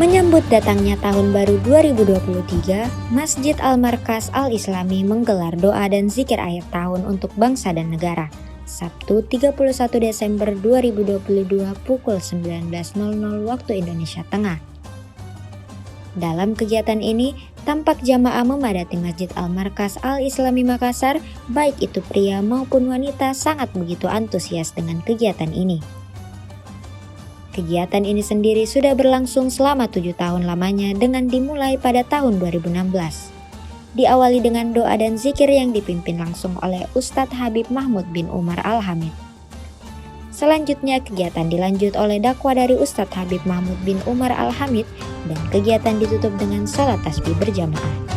Menyambut datangnya tahun baru 2023, Masjid Al-Markaz Al-Islami menggelar doa dan zikir akhir tahun untuk bangsa dan negara. Sabtu 31 Desember 2022 pukul 19.00 waktu Indonesia Tengah. Dalam kegiatan ini, tampak jamaah memadati Masjid Al-Markaz Al-Islami Makassar, baik itu pria maupun wanita sangat begitu antusias dengan kegiatan ini. Kegiatan ini sendiri sudah berlangsung selama 7 tahun lamanya dengan dimulai pada tahun 2016. Diawali dengan doa dan zikir yang dipimpin langsung oleh Ustadz Habib Mahmud bin Umar Al-Hamid. Selanjutnya kegiatan dilanjut oleh dakwah dari Ustadz Habib Mahmud bin Umar Al-Hamid dan kegiatan ditutup dengan salat tasbih berjamaah.